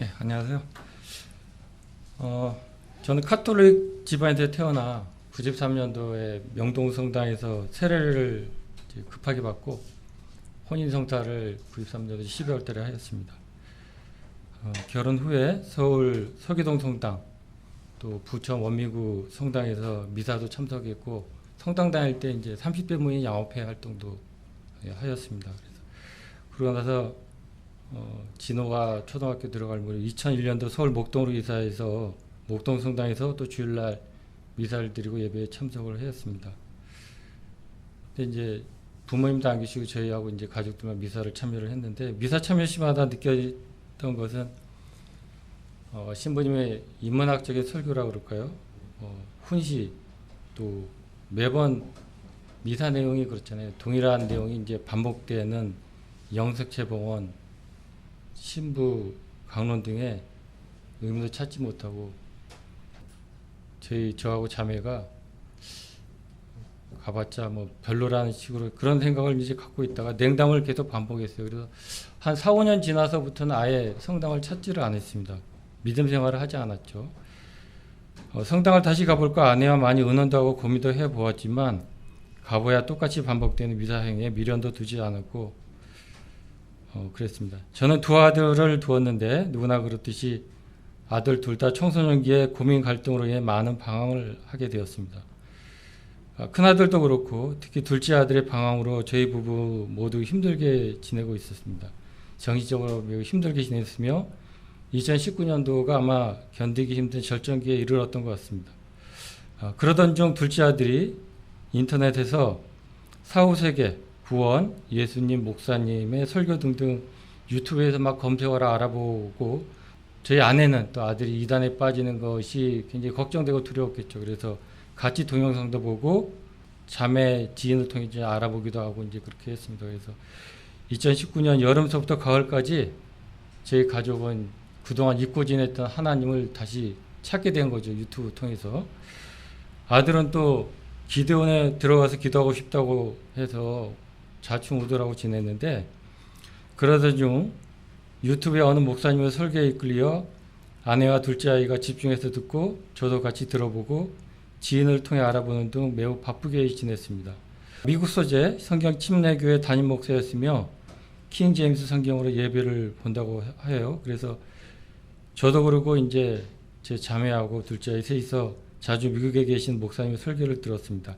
네, 안녕하세요. 저는 카톨릭 집안에서 태어나 93년도에 명동성당에서 세례를 이제 급하게 받고 혼인성사를 93년도 12월 달에 하였습니다. 결혼 후에 서울 서기동 성당 또 부천 원미구 성당에서 미사도 참석했고 성당 다닐 때 이제 30대 모임 양호회 활동도 하였습니다. 그러고 나서 진호가 초등학교 들어갈 무렵 2001년도 서울 목동으로 이사해서 목동 성당에서 또 주일날 미사를 드리고 예배에 참석을 했습니다. 근데 이제 부모님도 안 계시고 저희하고 이제 가족들만 미사를 참여를 했는데 미사 참여 시마다 느꼈던 것은 신부님의 인문학적인 설교라고 그럴까요? 훈시 또 매번 미사 내용이 그렇잖아요. 동일한 내용이 이제 반복되는 영색채봉원, 신부 강론 등의 의미도 찾지 못하고 저하고 자매가 가봤자 뭐 별로라는 식으로 그런 생각을 이제 갖고 있다가 냉담을 계속 반복했어요. 그래서 한 4, 5년 지나서부터는 아예 성당을 찾지를 않았습니다. 믿음 생활을 하지 않았죠. 성당을 다시 가볼까 아내와 많이 의논도 하고 고민도 해보았지만 가봐야 똑같이 반복되는 미사행위에 미련도 두지 않았고 그랬습니다. 저는 두 아들을 두었는데 누구나 그렇듯이 아들 둘 다 청소년기에 고민 갈등으로 인해 많은 방황을 하게 되었습니다. 큰아들도 그렇고 특히 둘째 아들의 방황으로 저희 부부 모두 힘들게 지내고 있었습니다. 정신적으로 매우 힘들게 지냈으며 2019년도가 아마 견디기 힘든 절정기에 이르렀던 것 같습니다. 그러던 중 둘째 아들이 인터넷에서 사후세계, 구원, 예수님, 목사님의 설교 등등 유튜브에서 막 검색어를 알아보고 저희 아내는 또 아들이 이단에 빠지는 것이 굉장히 걱정되고 두려웠겠죠. 그래서 같이 동영상도 보고 자매 지인을 통해 이제 알아보기도 하고 이제 그렇게 했습니다. 그래서 2019년 여름서부터 가을까지 저희 가족은 그동안 잊고 지냈던 하나님을 다시 찾게 된 거죠. 유튜브 통해서. 아들은 또 기도원에 들어가서 기도하고 싶다고 해서 좌충우돌하고 지냈는데 그러던 중 유튜브에 어느 목사님의 설교에 이끌려 아내와 둘째 아이가 집중해서 듣고 저도 같이 들어보고 지인을 통해 알아보는 등 매우 바쁘게 지냈습니다. 미국 소재 성경 침례교회 담임 목사였으며 킹 제임스 성경으로 예배를 본다고 해요. 그래서 저도 그러고 이제 제 자매하고 둘째 아이 셋이서 자주 미국에 계신 목사님의 설교를 들었습니다.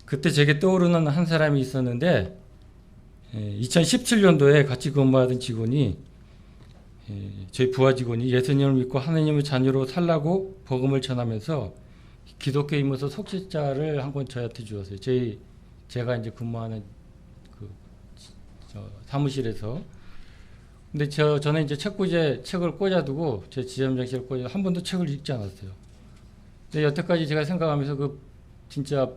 그때 제게 떠오르는 한 사람이 있었는데 2017년도에 같이 근무하던 직원이 저희 부하 직원이 예수님을 믿고 하나님의 자녀로 살라고 복음을 전하면서 기독교 이면서 속죄자를 한 권 저한테 주었어요. 제가 이제 근무하는 그 사무실에서. 근데 저는 이제 책을 꽂아두고 제 지점장실을 꽂아 한 번도 책을 읽지 않았어요. 근데 여태까지 제가 생각하면서 그 진짜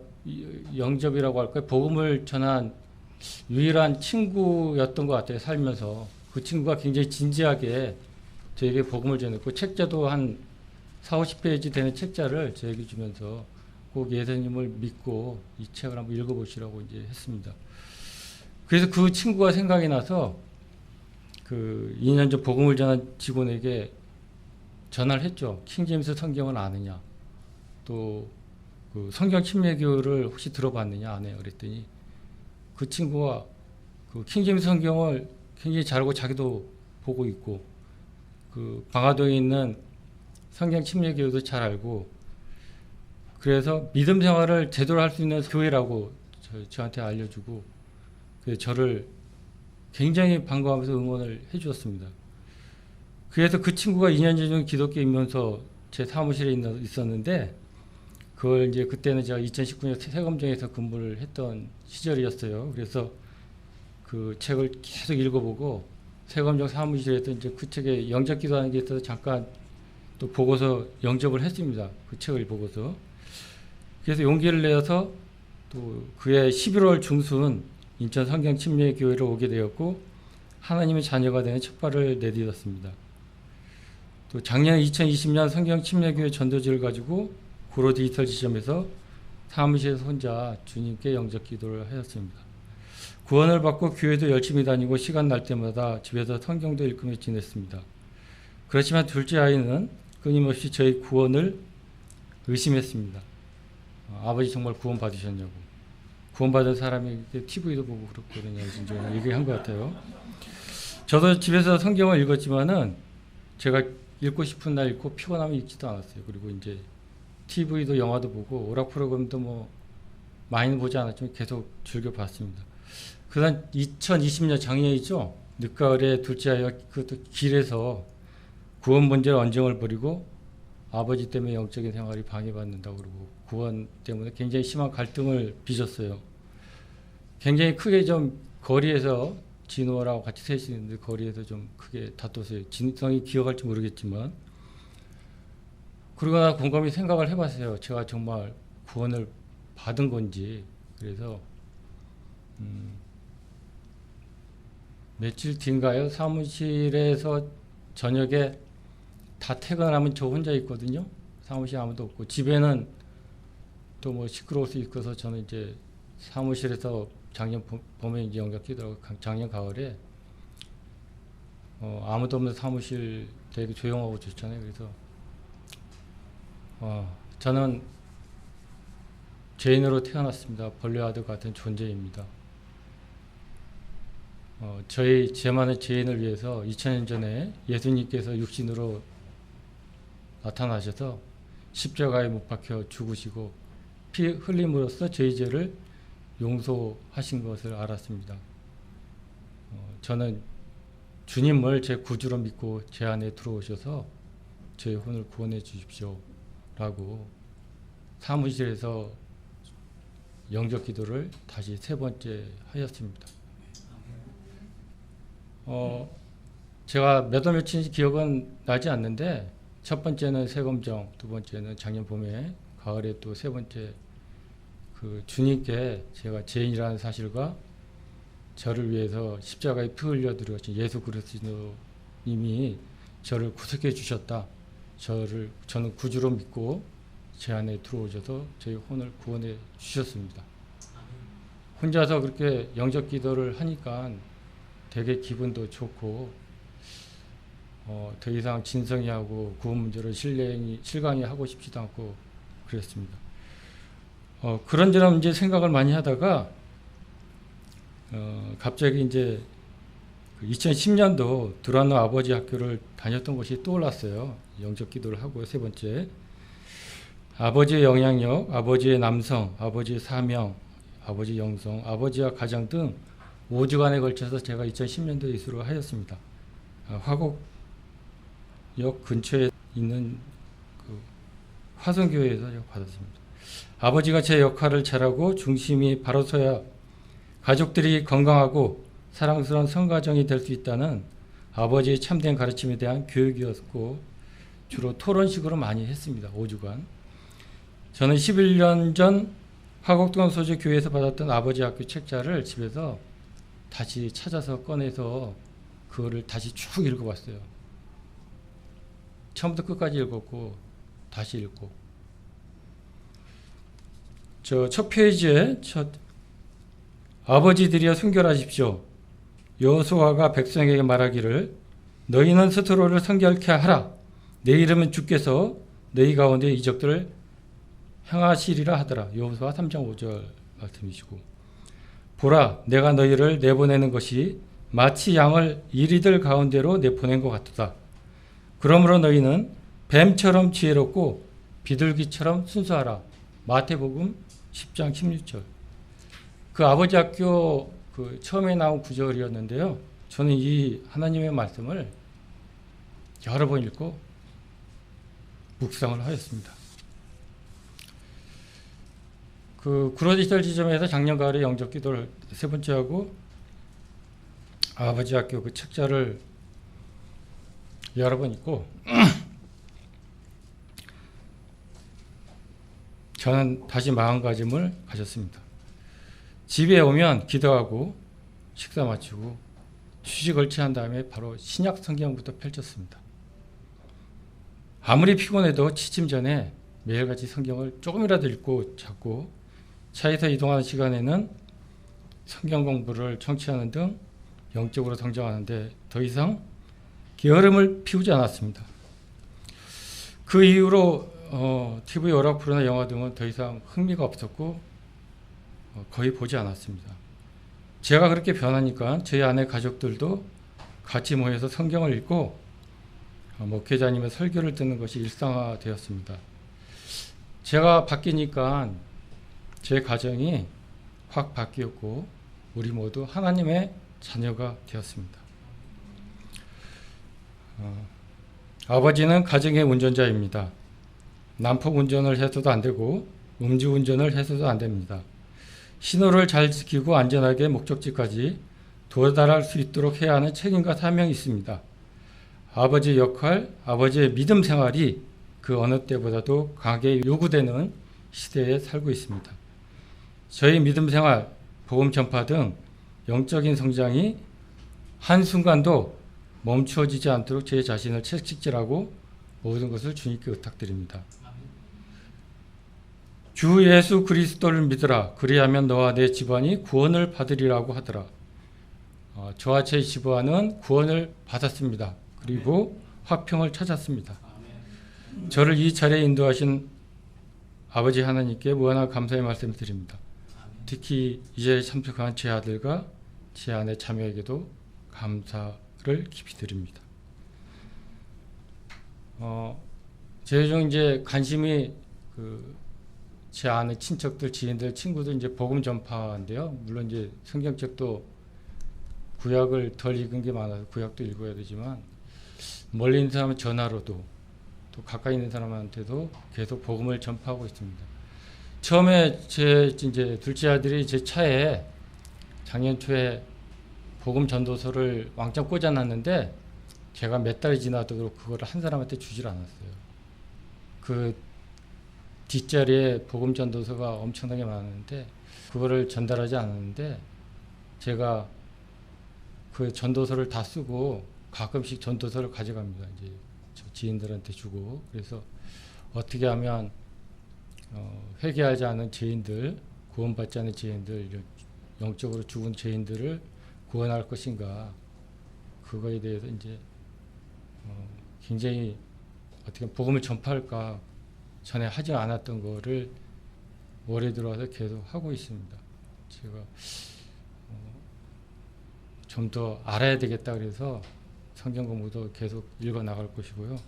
영접이라고 할까요? 복음을 전한 유일한 친구였던 것 같아요. 살면서. 그 친구가 굉장히 진지하게 저에게 복음을 전했고 책자도 한 40, 50페이지 되는 책자를 저에게 주면서 꼭 예수님을 믿고 이 책을 한번 읽어보시라고 이제 했습니다. 그래서 그 친구가 생각이 나서 그 2년 전 복음을 전한 직원에게 전화를 했죠. 킹제임스 성경은 아느냐? 또 그 성경 침례교를 혹시 들어봤느냐? 안 해요. 그랬더니 그 친구가 그 킹제임스 성경을 굉장히 잘 알고 자기도 보고 있고 그 방화동에 있는 성경 침례교도 잘 알고 그래서 믿음 생활을 제대로 할 수 있는 교회라고 저한테 알려주고 그래서 저를 굉장히 반가워하면서 응원을 해주었습니다. 그래서 그 친구가 2년 전 기독교이면서 제 사무실에 있었는데 그걸 이제 그때는 제가 2019년 세검정에서 근무를 했던 시절이었어요. 그래서 그 책을 계속 읽어보고 세검정 사무실에서 이제 그 책에 영접 기도하는 게 있어서 잠깐 또 보고서 영접을 했습니다. 그 책을 보고서. 그래서 용기를 내어서 또 그해 11월 중순 인천 성경 침례 교회로 오게 되었고 하나님의 자녀가 되는 첫 발을 내딛었습니다. 또 작년 2020년 성경 침례 교회 전도지를 가지고 구로 디지털 지점에서 사무실에서 혼자 주님께 영접 기도를 하였습니다. 구원을 받고 교회도 열심히 다니고 시간 날 때마다 집에서 성경도 읽으며 지냈습니다. 그렇지만 둘째 아이는 끊임없이 저희 구원을 의심했습니다. 아버지 정말 구원 받으셨냐고. 구원받은 사람이 TV도 보고 그렇거든요. 진짜 얘기한 것 같아요. 저도 집에서 성경을 읽었지만은 제가 읽고 싶은 날 읽고 피곤하면 읽지도 않았어요. 그리고 이제 TV도 영화도 보고 오락 프로그램도 뭐 많이는 보지 않았지만 계속 즐겨 봤습니다. 그다음 2020년 작년이죠. 늦가을에 둘째 아이가 그것도 길에서 구원 문제로 언쟁을 벌이고 아버지 때문에 영적인 생활이 방해받는다고 그러고 구원 때문에 굉장히 심한 갈등을 빚었어요. 굉장히 크게 좀 거리에서 진호라고 같이 셋이 있는데 거리에서 좀 크게 다퉜어요. 진성이 기억할지 모르겠지만 그러고 나 곰곰이 생각을 해봤어요. 제가 정말 구원을 받은 건지. 그래서 며칠 뒤인가요? 사무실에서 저녁에 다 퇴근하면 저 혼자 있거든요. 사무실에 아무도 없고 집에는 또 뭐 시끄러울 수 있어서 저는 이제 사무실에서 작년 봄에 이제 영접 기도라고 작년 가을에 아무도 없는 사무실 되게 조용하고 좋잖아요. 그래서 저는 죄인으로 태어났습니다. 벌레와도 같은 존재입니다. 제만의 죄인을 위해서 2000년 전에 예수님께서 육신으로 나타나셔서 십자가에 못 박혀 죽으시고 피 흘림으로써 저희 죄를 용서하신 것을 알았습니다. 저는 주님을 제 구주로 믿고 제 안에 들어오셔서 제 혼을 구원해 주십시오 라고 사무실에서 영접 기도를 다시 세 번째 하였습니다. 제가 몇 월 며칠인지 기억은 나지 않는데 첫 번째는 세검정, 두 번째는 작년 봄에 가을에 또 세 번째 그 주님께 제가 죄인이라는 사실과 저를 위해서 십자가에 피 흘려 들어가신 예수 그리스도님이 저를 구속해 주셨다. 저는 구주로 믿고 제 안에 들어오셔서 저희 혼을 구원해 주셨습니다. 혼자서 그렇게 영접 기도를 하니까 되게 기분도 좋고 더 이상 진성이하고 구원 문제를 실강이 하고 싶지도 않고 그랬습니다. 그런저런 이제 생각을 많이 하다가 갑자기 이제 2010년도 두란노 아버지 학교를 다녔던 것이 떠올랐어요. 영접 기도를 하고 세 번째 아버지의 영향력, 아버지의 남성, 아버지의 사명, 아버지 영성, 아버지와 가정 등 5주간에 걸쳐서 제가 2010년도에 이수를 하였습니다. 화곡역 근처에 있는 그 화성교회에서 제가 받았습니다. 아버지가 제 역할을 잘하고 중심이 바로 서야 가족들이 건강하고 사랑스러운 성가정이 될 수 있다는 아버지의 참된 가르침에 대한 교육이었고 주로 토론식으로 많이 했습니다. 5주간. 저는 11년 전 화곡동 소재 교회에서 받았던 아버지 학교 책자를 집에서 다시 찾아서 꺼내서 그거를 다시 쭉 읽어봤어요. 처음부터 끝까지 읽었고 다시 읽고 저 첫 페이지에 아버지들이여 순결하십시오. 여호수아가 백성에게 말하기를 너희는 스스로를 성결케 하라. 내 이름은 주께서 너희 가운데 이적들을 행하시리라 하더라. 여호수아 3장 5절 말씀이시고 보라 내가 너희를 내보내는 것이 마치 양을 이리들 가운데로 내보낸 것 같도다. 그러므로 너희는 뱀처럼 지혜롭고 비둘기처럼 순수하라. 마태복음 10장 16절. 그 아버지 학교 그 처음에 나온 구절이었는데요. 저는 이 하나님의 말씀을 여러 번 읽고 묵상을 하였습니다. 그 구로디지털 지점에서 작년 가을에 영접 기도를 세 번째 하고 아버지 학교 그 책자를 여러 번 읽고 저는 다시 마음가짐을 가졌습니다. 집에 오면 기도하고 식사 마치고 휴식을 취한 다음에 바로 신약 성경부터 펼쳤습니다. 아무리 피곤해도 취침 전에 매일같이 성경을 조금이라도 읽고 자고 차에서 이동하는 시간에는 성경 공부를 청취하는 등 영적으로 성장하는데 더 이상 게으름을 피우지 않았습니다. 그 이후로 TV 오락 프로나 영화 등은 더 이상 흥미가 없었고 거의 보지 않았습니다. 제가 그렇게 변하니까 저희 아내 가족들도 같이 모여서 성경을 읽고 목회자님의 설교를 듣는 것이 일상화되었습니다. 제가 바뀌니까 제 가정이 확 바뀌었고 우리 모두 하나님의 자녀가 되었습니다. 아버지는 가정의 운전자입니다. 난폭 운전을 해서도 안 되고 음주운전을 해서도 안 됩니다. 신호를 잘 지키고 안전하게 목적지까지 도달할 수 있도록 해야 하는 책임과 사명이 있습니다. 아버지의 역할, 아버지의 믿음 생활이 그 어느 때보다도 강하게 요구되는 시대에 살고 있습니다. 저희 믿음 생활, 복음 전파 등 영적인 성장이 한순간도 멈추어지지 않도록 제 자신을 채찍질하고 모든 것을 주님께 의탁드립니다. 주 예수 그리스도를 믿으라. 그리하면 너와 내 집안이 구원을 받으리라고 하더라. 저와 제 집안은 구원을 받았습니다. 그리고 화평을 찾았습니다. 저를 이 자리에 인도하신 아버지 하나님께 무한한 감사의 말씀을 드립니다. 특히 이 자리에 참석한 제 아들과 제 아내 자매에게도 감사를 깊이 드립니다. 제 중 이제 관심이 제 아내 친척들, 지인들, 친구들 이제 복음 전파인데요. 물론 이제 성경책도 구약을 덜 읽은 게 많아서 구약도 읽어야 되지만 멀리 있는 사람은 전화로도 또 가까이 있는 사람한테도 계속 복음을 전파하고 있습니다. 처음에 제 이제 둘째 아들이 제 차에 작년 초에 복음 전도서를 왕창 꽂아놨는데 제가 몇 달이 지나도록 그거를 한 사람한테 주질 않았어요. 그 뒷자리에 복음 전도서가 엄청나게 많은데 그거를 전달하지 않았는데 제가 그 전도서를 다 쓰고 가끔씩 전도서를 가져갑니다. 이제 저 지인들한테 주고 그래서 어떻게 하면 회개하지 않은 죄인들, 구원받지 않은 죄인들, 영적으로 죽은 죄인들을 구원할 것인가 그거에 대해서 이제 굉장히 어떻게 복음을 전파할까 전에 하지 않았던 거를 올해 들어와서 계속 하고 있습니다. 제가 좀 더 알아야 되겠다 그래서 성경 공부도 계속 읽어 나갈 것이고요.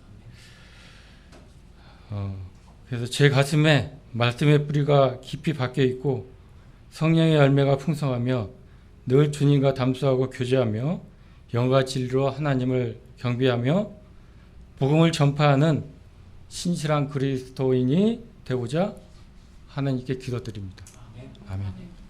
그래서 제 가슴에 말씀의 뿌리가 깊이 박혀 있고 성령의 열매가 풍성하며 늘 주님과 담수하고 교제하며 영과 진리로 하나님을 경배하며 복음을 전파하는 신실한 그리스도인이 되고자 하나님께 기도드립니다. 아멘.